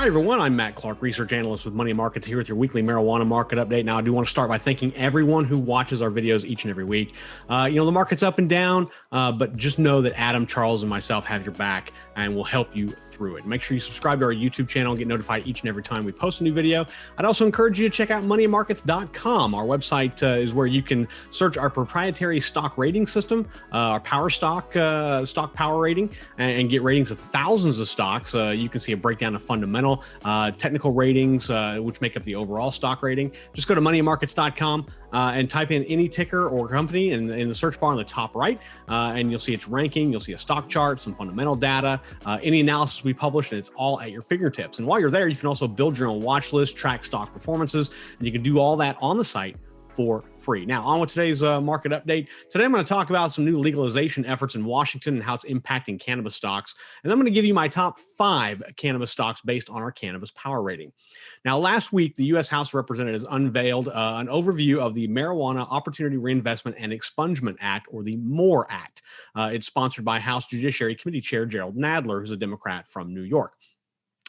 Hi, everyone. I'm Matt Clark, research analyst with Money Markets, here with your weekly marijuana market update. Now, I do want to start by thanking everyone who watches our videos each and every week. The market's up and down, but just know that Adam, Charles, and myself have your back and will help you through it. Make sure you subscribe to our YouTube channel and get notified each and every time we post a new video. I'd also encourage you to check out moneymarkets.com. Our website is where you can search our proprietary stock rating system, our power stock power rating, and get ratings of thousands of stocks. You can see a breakdown of fundamental, technical ratings, which make up the overall stock rating. Just go to moneymarkets.com and type in any ticker or company in the search bar on the top right, and you'll see its ranking. You'll see a stock chart, some fundamental data, any analysis we publish, and it's all at your fingertips. And while you're there, you can also build your own watch list, track stock performances, and you can do all that on the site for free. Now, on with today's market update. Today, I'm going to talk about some new legalization efforts in Washington and how it's impacting cannabis stocks. And I'm going to give you my top 5 cannabis stocks based on our cannabis power rating. Now, last week, the U.S. House of Representatives unveiled an overview of the Marijuana Opportunity Reinvestment and Expungement Act, or the MORE Act. It's sponsored by House Judiciary Committee Chair Gerald Nadler, who's a Democrat from New York.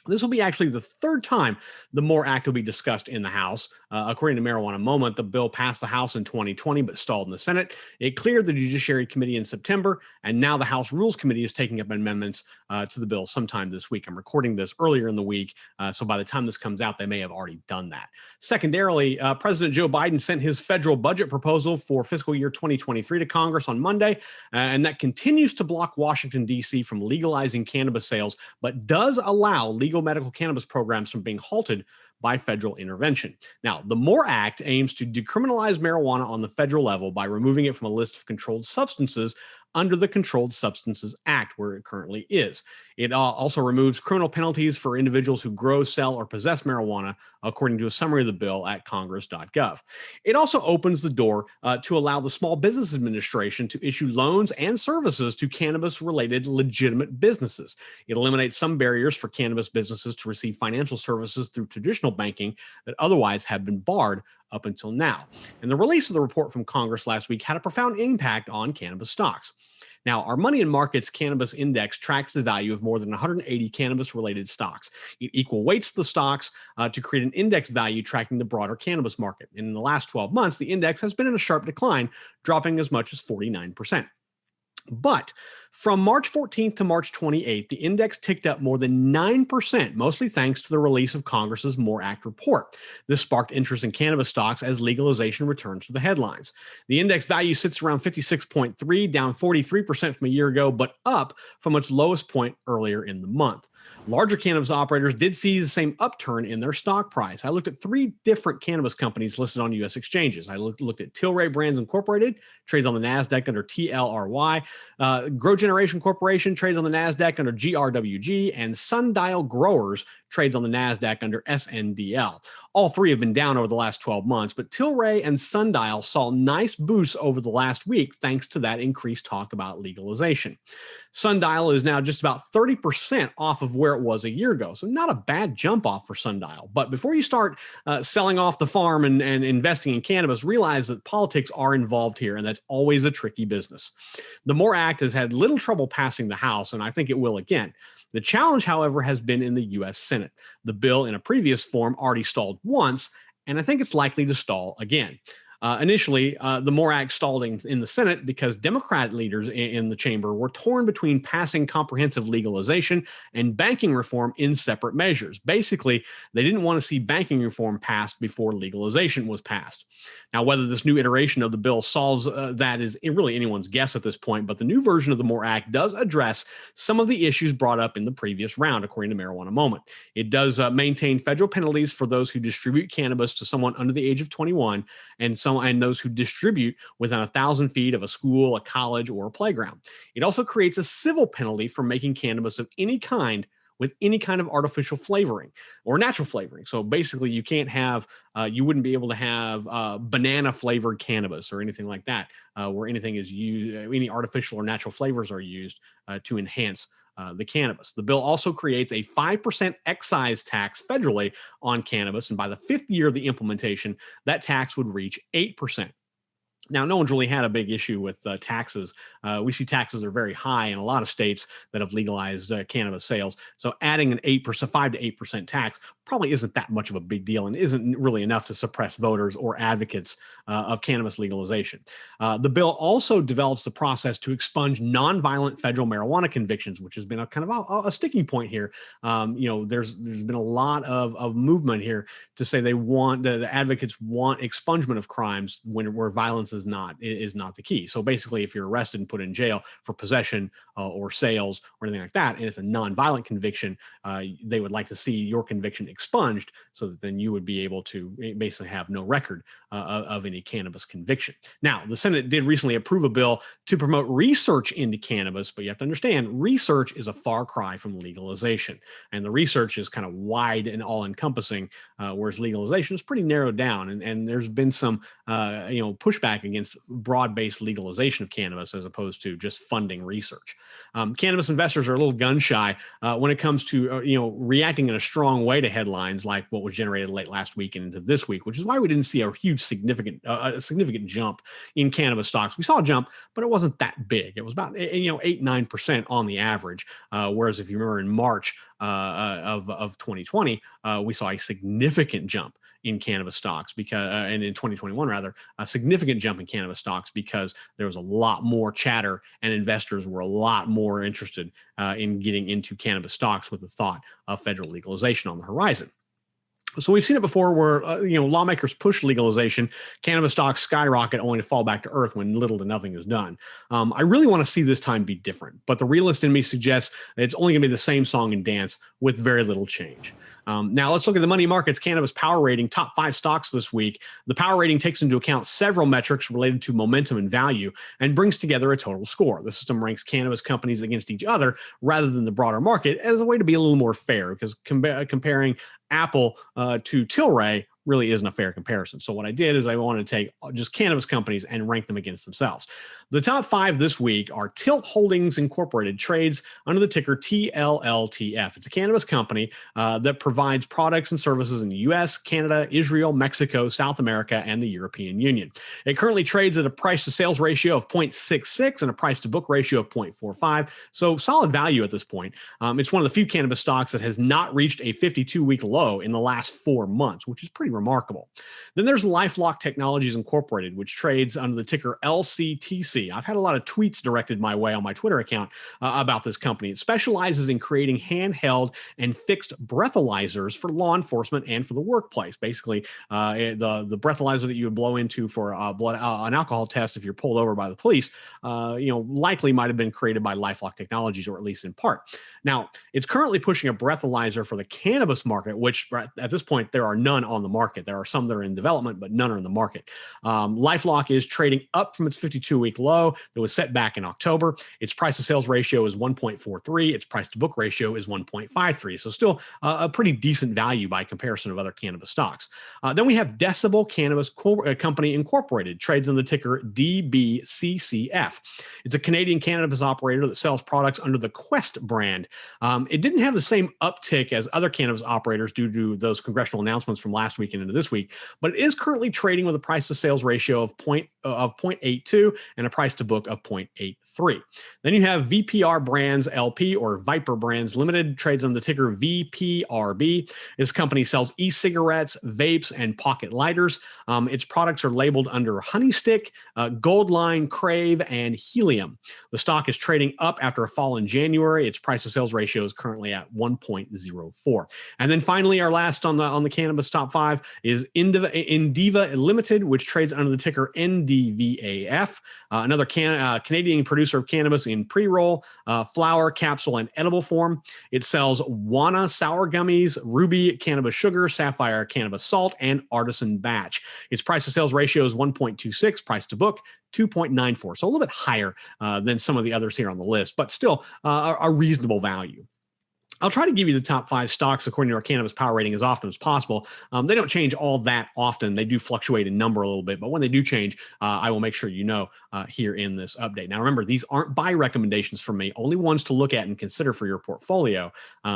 This will be actually the third time the MORE Act will be discussed in the House. According to Marijuana Moment, the bill passed the House in 2020 but stalled in the Senate. It cleared the Judiciary Committee in September, and now the House Rules Committee is taking up amendments to the bill sometime this week. I'm recording this earlier in the week, so by the time this comes out, they may have already done that. Secondarily, President Joe Biden sent his federal budget proposal for fiscal year 2023 to Congress on Monday, and that continues to block Washington, D.C. from legalizing cannabis sales, but does allow legal medical cannabis programs from being halted by federal intervention. Now, the MORE Act aims to decriminalize marijuana on the federal level by removing it from a list of controlled substances under the Controlled Substances Act, where it currently is. It also removes criminal penalties for individuals who grow, sell, or possess marijuana, according to a summary of the bill at congress.gov. It also opens the door to allow the Small Business Administration to issue loans and services to cannabis-related legitimate businesses. It eliminates some barriers for cannabis businesses to receive financial services through traditional banking that otherwise have been barred up until now. And the release of the report from Congress last week had a profound impact on cannabis stocks. Now, our Money and Markets Cannabis Index tracks the value of more than 180 cannabis-related stocks. It equal weights the stocks to create an index value tracking the broader cannabis market. And in the last 12 months, the index has been in a sharp decline, dropping as much as 49%. But from March 14th to March 28th, the index ticked up more than 9%, mostly thanks to the release of Congress's MORE Act report. This sparked interest in cannabis stocks as legalization returns to the headlines. The index value sits around 56.3, down 43% from a year ago, but up from its lowest point earlier in the month. Larger cannabis operators did see the same upturn in their stock price. I looked at 3 different cannabis companies listed on U.S. exchanges. I looked at Tilray Brands Incorporated, trades on the NASDAQ under TLRY. GrowGeneration Corporation trades on the NASDAQ under GRWG, and Sundial Growers trades on the NASDAQ under SNDL. All 3 have been down over the last 12 months, but Tilray and Sundial saw nice boosts over the last week thanks to that increased talk about legalization. Sundial is now just about 30% off of where it was a year ago, so not a bad jump off for Sundial. But before you start selling off the farm and investing in cannabis, realize that politics are involved here, and that's always a tricky business. The MORE Act has had little trouble passing the House, and I think it will again. The challenge, however, has been in the U.S. Senate. The bill in a previous form already stalled once, and I think it's likely to stall again. Initially, the MORE Act stalled in the Senate because Democrat leaders in the chamber were torn between passing comprehensive legalization and banking reform in separate measures. Basically, they didn't want to see banking reform passed before legalization was passed. Now, whether this new iteration of the bill solves that is really anyone's guess at this point, but the new version of the MORE Act does address some of the issues brought up in the previous round, according to Marijuana Moment. It does maintain federal penalties for those who distribute cannabis to someone under the age of 21 and those who distribute within 1,000 feet of a school, a college, or a playground. It also creates a civil penalty for making cannabis of any kind with any kind of artificial flavoring or natural flavoring. So basically, you can't have, you wouldn't be able to have banana flavored cannabis or anything like that, where anything is used, any artificial or natural flavors are used to enhance the cannabis. The bill also creates a 5% excise tax federally on cannabis, and by the 5th year of the implementation, that tax would reach 8%. Now, no one's really had a big issue with taxes. We see taxes are very high in a lot of states that have legalized cannabis sales. So adding an 8%, 5 to 8% tax probably isn't that much of a big deal and isn't really enough to suppress voters or advocates of cannabis legalization. The bill also develops the process to expunge nonviolent federal marijuana convictions, which has been a kind of a sticking point here. There's been a lot of movement here to say they want the advocates want expungement of crimes where violence is not the key. So basically, if you're arrested and put in jail for possession or sales or anything like that, and it's a nonviolent conviction, they would like to see your conviction expunged so that then you would be able to basically have no record of any cannabis conviction. Now, the Senate did recently approve a bill to promote research into cannabis, but you have to understand research is a far cry from legalization, and the research is kind of wide and all-encompassing, whereas legalization is pretty narrowed down. And there's been some pushback against broad-based legalization of cannabis as opposed to just funding research. Cannabis investors are a little gun shy when it comes to reacting in a strong way to headlines like what was generated late last week and into this week, which is why we didn't see a huge significant jump in cannabis stocks. We saw a jump, but it wasn't that big. It was about 8-9% on the average. Whereas if you remember in March of 2020, we saw a significant jump in cannabis stocks and in 2021 rather, a significant jump in cannabis stocks because there was a lot more chatter and investors were a lot more interested in getting into cannabis stocks with the thought of federal legalization on the horizon. So we've seen it before where, lawmakers push legalization, cannabis stocks skyrocket only to fall back to earth when little to nothing is done. I really want to see this time be different, but the realist in me suggests that it's only going to be the same song and dance with very little change. Now let's look at the money markets cannabis power rating, top 5 stocks this week. The power rating takes into account several metrics related to momentum and value and brings together a total score. The system ranks cannabis companies against each other rather than the broader market as a way to be a little more fair, because comparing Apple to Tilray really isn't a fair comparison. So what I did is I wanted to take just cannabis companies and rank them against themselves. The top 5 this week are Tilt Holdings Incorporated, trades under the ticker TLLTF. It's a cannabis company that provides products and services in the US, Canada, Israel, Mexico, South America, and the European Union. It currently trades at a price to sales ratio of 0.66 and a price to book ratio of 0.45. So solid value at this point. It's one of the few cannabis stocks that has not reached a 52-week low in the last 4 months, which is pretty remarkable. Then there's LifeLock Technologies Incorporated, which trades under the ticker LCTC. I've had a lot of tweets directed my way on my Twitter account about this company. It specializes in creating handheld and fixed breathalyzers for law enforcement and for the workplace. Basically, the breathalyzer that you would blow into for an alcohol test if you're pulled over by the police, likely might have been created by LifeLock Technologies, or at least in part. Now, it's currently pushing a breathalyzer for the cannabis market, which at this point there are none on the market. There are some that are in development, but none are in the market. LifeLock is trading up from its 52-week low that was set back in October. Its price to sales ratio is 1.43. Its price to book ratio is 1.53. So still a pretty decent value by comparison of other cannabis stocks. Then we have Decibel Cannabis Company Incorporated, trades on the ticker DBCCF. It's a Canadian cannabis operator that sells products under the Quest brand. It didn't have the same uptick as other cannabis operators due to those congressional announcements from last week and into this week, but it is currently trading with a price to sales ratio of 0.82 and a price to book of 0.83. Then you have VPR Brands LP, or Viper Brands Limited, trades on the ticker VPRB. This company sells e-cigarettes, vapes, and pocket lighters. Its products are labeled under Honey Stick, Goldline, Crave, and Helium. The stock is trading up after a fall in January. Its price to sales ratio is currently at 1.04. And then finally, our last on the cannabis top 5 is Indiva Limited, which trades under the ticker NDVAF. Another Canadian producer of cannabis in pre-roll, flower, capsule, and edible form. It sells Wana sour gummies, Ruby cannabis sugar, Sapphire cannabis salt, and Artisan batch. Its price to sales ratio is 1.26, price to book 2.94. So a little bit higher than some of the others here on the list, but still a reasonable value. I'll try to give you the top 5 stocks according to our cannabis power rating as often as possible. They don't change all that often. They do fluctuate in number a little bit, but when they do change, I will make sure you know here in this update. Now, remember, these aren't buy recommendations from me, only ones to look at and consider for your portfolio.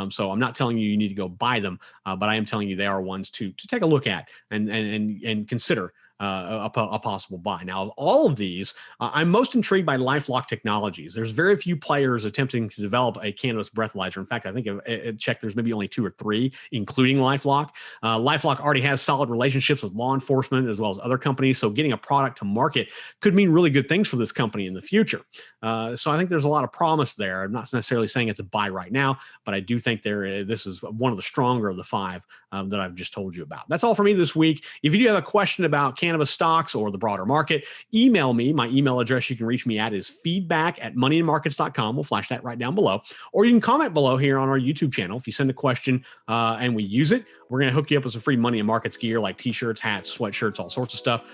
So I'm not telling you need to go buy them, but I am telling you they are ones to take a look at and consider a possible buy. Now, of all of these, I'm most intrigued by LifeLock Technologies. There's very few players attempting to develop a cannabis breathalyzer. In fact, I think it checked, there's maybe only 2 or 3, including LifeLock. LifeLock already has solid relationships with law enforcement as well as other companies, so getting a product to market could mean really good things for this company in the future. So I think there's a lot of promise there. I'm not necessarily saying it's a buy right now, but I do think this is one of the stronger of the 5 that I've just told you about. That's all for me this week. If you do have a question about cannabis stocks or the broader market, email me. My email address you can reach me at is feedback@moneyandmarkets.com. We'll flash that right down below. Or you can comment below here on our YouTube channel. If you send a question and we use it, we're going to hook you up with some free Money and Markets gear like t-shirts, hats, sweatshirts, all sorts of stuff.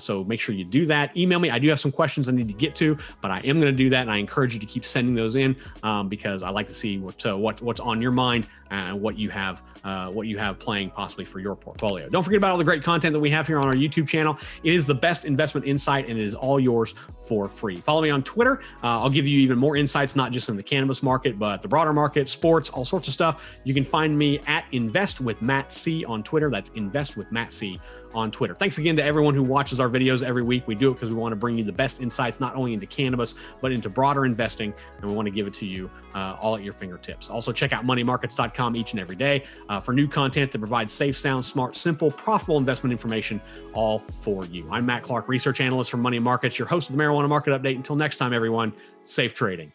So make sure you do that. Email me. I do have some questions I need to get to, but I am going to do that. And I encourage you to keep sending those in because I like to see what's on your mind and what you have playing possibly for your portfolio. Don't forget about all the great content that we have here on our YouTube channel. It is the best investment insight, and it is all yours for free. Follow me on Twitter. I'll give you even more insights, not just in the cannabis market, but the broader market, sports, all sorts of stuff. You can find me at Invest with Matt C on Twitter. That's Invest with Matt C on Twitter. Thanks again to everyone who watches our videos every week. We do it because we want to bring you the best insights, not only into cannabis, but into broader investing. And we want to give it to you all at your fingertips. Also, check out moneymarkets.com each and every day for new content that provides safe, sound, smart, simple, profitable investment information all for you. I'm Matt Clark, research analyst from Money Markets, your host of the Marijuana Market Update. Until next time, everyone, safe trading.